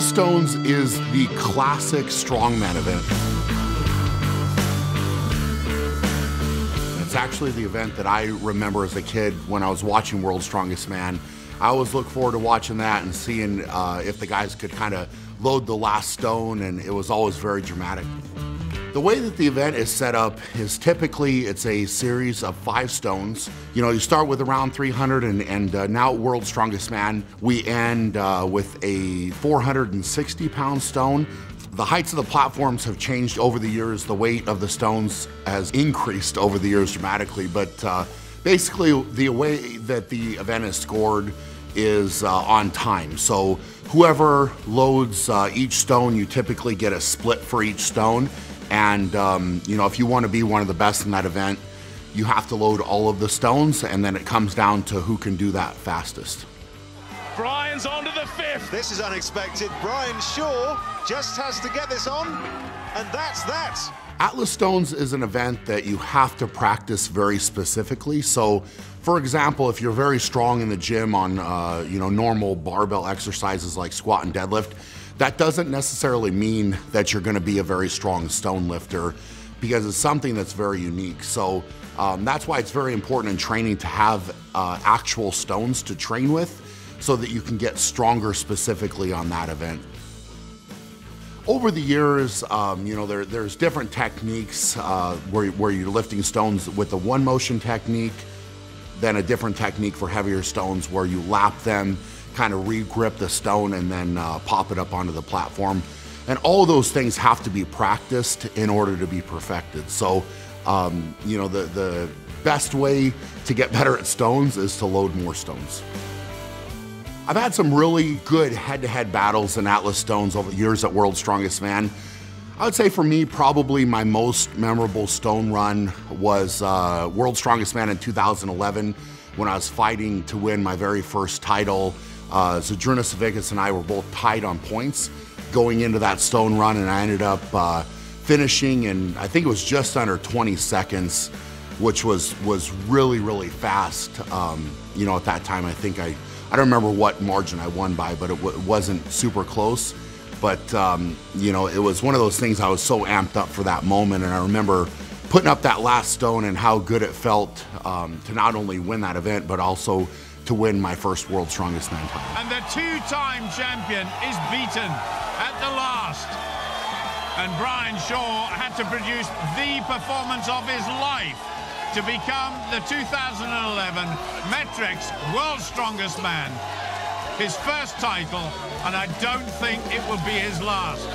Atlas Stones is the classic strongman event. It's actually the event that I remember as a kid when I was watching World's Strongest Man. I always look forward to watching that and seeing if the guys could kind of load the last stone, and it was always very dramatic. The way that the event is set up is typically it's a series of 5 stones. You know, you start with around 300 and now at World's Strongest Man, we end with a 460-pound stone. The heights of the platforms have changed over the years. The weight of the stones has increased over the years dramatically, but basically the way that the event is scored is on time. So whoever loads each stone, you typically get a split for each stone. And you know, if you want to be one of the best in that event, you have to load all of the stones, and then it comes down to who can do that fastest. Brian's on to the 5th. This is unexpected. Brian Shaw just has to get this on, and that's that. Atlas Stones is an event that you have to practice very specifically. So, for example, if you're very strong in the gym on you know, normal barbell exercises like squat and deadlift, that doesn't necessarily mean that you're going to be a very strong stone lifter, because it's something that's very unique. So that's why it's very important in training to have actual stones to train with, so that you can get stronger specifically on that event. Over the years, you know, there's different techniques where you're lifting stones with the one motion technique, then a different technique for heavier stones where you lap them, kind of re-grip the stone, and then pop it up onto the platform. And all of those things have to be practiced in order to be perfected. So, you know, the best way to get better at stones is to load more stones. I've had some really good head-to-head battles in Atlas Stones over the years at World's Strongest Man. I would say for me, probably my most memorable stone run was World's Strongest Man in 2011, when I was fighting to win my very first title. Zadrunas Savickas and I were both tied on points going into that stone run, and I ended up finishing in, I think it was just under 20 seconds, which was really, really fast. You know, at that time, I don't remember what margin I won by, but it wasn't super close. But, you know, it was one of those things I was so amped up for that moment, and I remember putting up that last stone and how good it felt to not only win that event, but also to win my first World's Strongest Man title. And the 2-time champion is beaten at the last. And Brian Shaw had to produce the performance of his life to become the 2011 Metrics World's Strongest Man. His first title, and I don't think it will be his last.